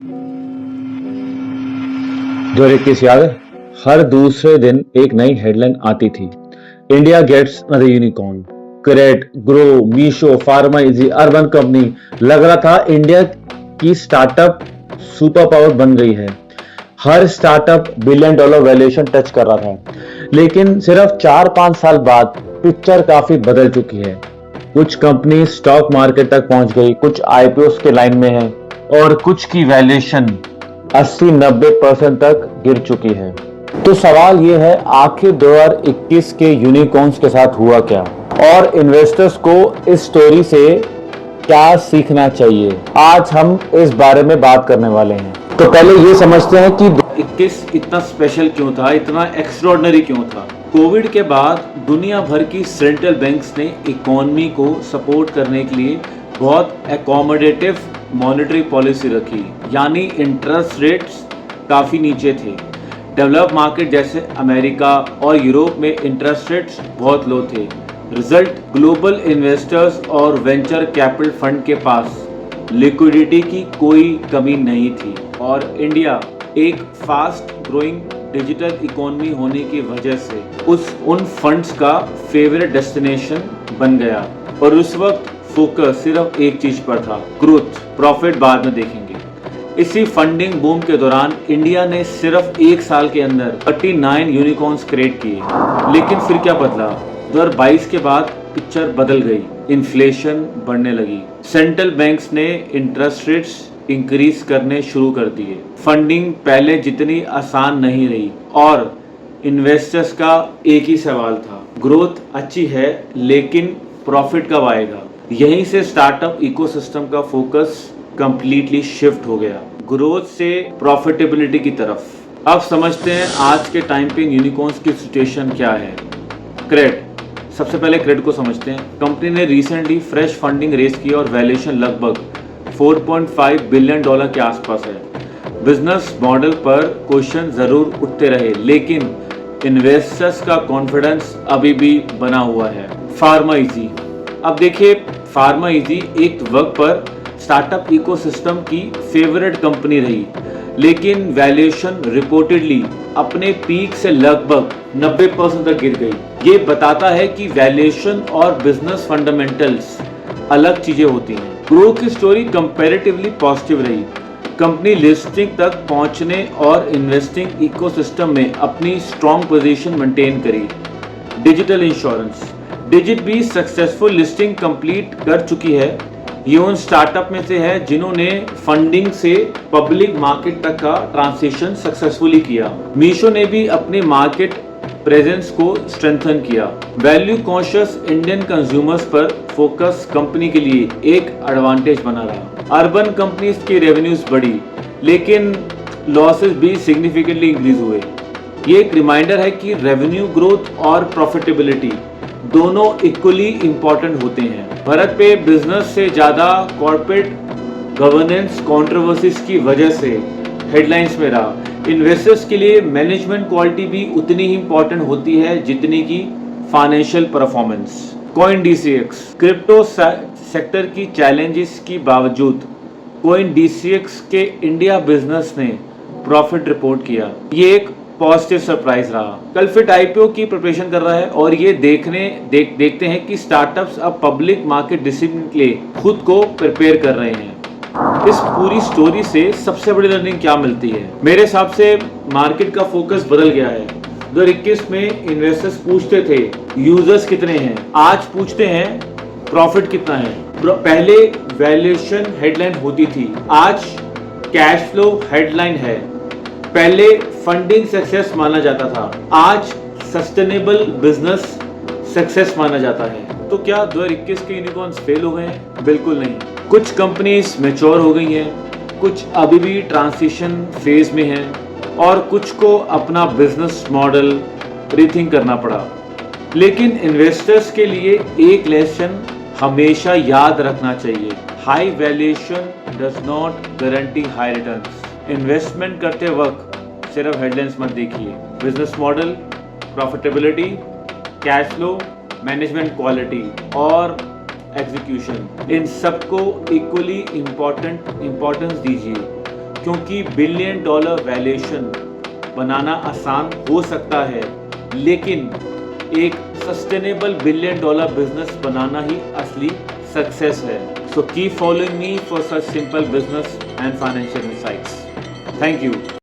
2021 याद है? हर दूसरे दिन एक नई हेडलाइन आती थी। India gets another unicorn. Cred, Groww, Meesho, PharmEasy, Urban Company. लग रहा था इंडिया की स्टार्टअप सुपर पावर बन गई है। हर startup billion dollar valuation touch कर रहा था। लेकिन सिर्फ 4-5 साल बाद पिक्चर काफी बदल चुकी है। कुछ कंपनी स्टॉक मार्केट तक पहुंच गई, कुछ आईपीओ के लाइन में है और कुछ की वैल्यूएशन 80-90% तक गिर चुकी है। तो सवाल ये है, आखिर 2021 के यूनिकॉर्न्स के साथ हुआ क्या और इन्वेस्टर्स को इस स्टोरी से क्या सीखना चाहिए? आज हम इस बारे में बात करने वाले हैं। तो पहले ये समझते हैं कि 2021 इतना स्पेशल क्यों था, इतना एक्स्ट्रॉर्डनरी क्यों था। कोविड के बाद दुनिया भर की सेंट्रल बैंक्स ने इकोनॉमी को सपोर्ट करने के लिए बहुत एकोमोडेटिव मॉनेटरी पॉलिसी रखी, यानी इंटरेस्ट रेट्स काफ़ी नीचे थे। डेवलप मार्केट जैसे अमेरिका और यूरोप में इंटरेस्ट रेट्स बहुत लो थे। रिजल्ट, ग्लोबल इन्वेस्टर्स और वेंचर कैपिटल फंड के पास लिक्विडिटी की कोई कमी नहीं थी और इंडिया एक फास्ट ग्रोइंग डिजिटल इकोनॉमी होने की वजह से उन फंड्स का फेवरेट डेस्टिनेशन बन गया। और उस वक्त फोकस सिर्फ एक चीज पर था, ग्रोथ। प्रॉफिट बाद में देखेंगे। इसी फंडिंग बूम के दौरान इंडिया ने सिर्फ एक साल के अंदर 39 यूनिकॉर्न्स क्रिएट किए। लेकिन फिर क्या बदला? 2022 के बाद पिक्चर बदल गई। इन्फ्लेशन बढ़ने लगी, सेंट्रल बैंक्स ने इंटरेस्ट रेट्स इंक्रीज करने शुरू कर दिए, फंडिंग पहले जितनी आसान नहीं रही और इन्वेस्टर्स का एक ही सवाल था, ग्रोथ अच्छी है लेकिन प्रॉफिट कब आएगा? यहीं से स्टार्टअप इकोसिस्टम का फोकस कंप्लीटली शिफ्ट हो गया, ग्रोथ से प्रॉफिटेबिलिटी की तरफ। अब समझते हैं आज के टाइम पे यूनिकॉर्न्स की सिचुएशन क्या है। क्रेट, सबसे पहले क्रेट को समझते हैं। कंपनी ने रिसेंटली फ्रेश फंडिंग रेज की और वैल्यूएशन लगभग 4.5 बिलियन डॉलर के आसपास है। बिजनेस मॉडल पर क्वेश्चन जरूर उठते रहे लेकिन इन्वेस्टर्स का कॉन्फिडेंस अभी भी बना हुआ है। फार्मा इजी, अब देखिए, फार्मा इजी एक वक्त पर स्टार्टअप इकोसिस्टम की फेवरेट कंपनी रही, लेकिन वैल्यूएशन रिपोर्टेडली अपने पीक से लगभग 90% तक गिर गई। ये बताता है कि वैल्यूएशन और बिजनेस फंडामेंटल्स अलग चीजें होती हैं। ग्रो की स्टोरी कंपैरेटिवली पॉजिटिव रही। कंपनी लिस्टिंग तक पहुंचने और इन्वेस्टिंग इकोसिस्टम में अपनी स्ट्रॉन्ग पोजीशन मेंटेन करी। डिजिटल इंश्योरेंस, डिजिट भी सक्सेसफुल लिस्टिंग कंप्लीट कर चुकी है। ये उन स्टार्टअप में से है जिन्होंने फंडिंग से पब्लिक मार्केट तक का ट्रांजिशन सक्सेसफुली किया। मीशो ने भी अपने मार्केट प्रेजेंस को स्ट्रेंथन किया। वैल्यू कॉन्शियस इंडियन कंज्यूमर्स पर फोकस कंपनी के लिए एक एडवांटेज बना रहा। अर्बन कंपनीज की रेवेन्यूज बढ़ी लेकिन लॉसेस भी सिग्निफिकेंटली इंक्रीज हुए। ये एक रिमाइंडर है कि रेवेन्यू ग्रोथ और प्रॉफिटेबिलिटी दोनों इक्वली इंपॉर्टेंट होते हैं। भारत पे बिजनेस से ज्यादा कॉर्पोरेट गवर्नेंस कंट्रोवर्सीज की वजह से हेडलाइंस में रहा। इन्वेस्टर्स के लिए मैनेजमेंट क्वालिटी भी उतनी ही इंपॉर्टेंट होती है जितनी की financial performance. Coin DCX, crypto sector की चैलेंजेस की बावजूद कॉइन डीसीएक्स के इंडिया बिजनेस ने प्रॉफिट रिपोर्ट किया। ये एक पॉजिटिव सरप्राइज रहा। कल फिट आईपीओ की प्रिपरेशन कर रहा है और ये देखते हैं कि स्टार्टअप्स अब पब्लिक मार्केट डिसीजन के लिए खुद को प्रिपेयर कर रहे हैं। इस पूरी स्टोरी से सबसे बड़ी लर्निंग क्या मिलती है? मेरे हिसाब से मार्केट का फोकस बदल गया है। 2021 में इन्वेस्टर्स पूछते थे यूजर्स कितने हैं, आज पूछते हैं प्रॉफिट कितना है। पहले वैल्यूएशन हेडलाइन होती थी, आज कैश फ्लो हेडलाइन है। पहले फंडिंग सक्सेस माना जाता था, आज सस्टेनेबल बिजनेस सक्सेस माना जाता है। तो क्या 2021 के यूनिकॉर्न्स फेल हो गए हैं? बिल्कुल नहीं। कुछ कंपनीज मैच्योर हो गई हैं, कुछ अभी भी ट्रांजिशन फेज में हैं और कुछ को अपना बिजनेस मॉडल रीथिंक करना पड़ा। लेकिन इन्वेस्टर्स के लिए एक लेसन हमेशा याद रखना चाहिए, high valuation does not guarantee high returns. Investment करते वक्त सिर्फ हेडलाइंस मत देखिए, business model, profitability, cash flow, management quality और एग्जीक्यूशन, इन सबको इक्वली इम्पोर्टेंस दीजिए। क्योंकि बिलियन डॉलर वैल्यूएशन बनाना आसान हो सकता है, लेकिन एक सस्टेनेबल बिलियन डॉलर बिजनेस बनाना ही असली सक्सेस है। So keep following me for such simple business and financial insights. Thank you.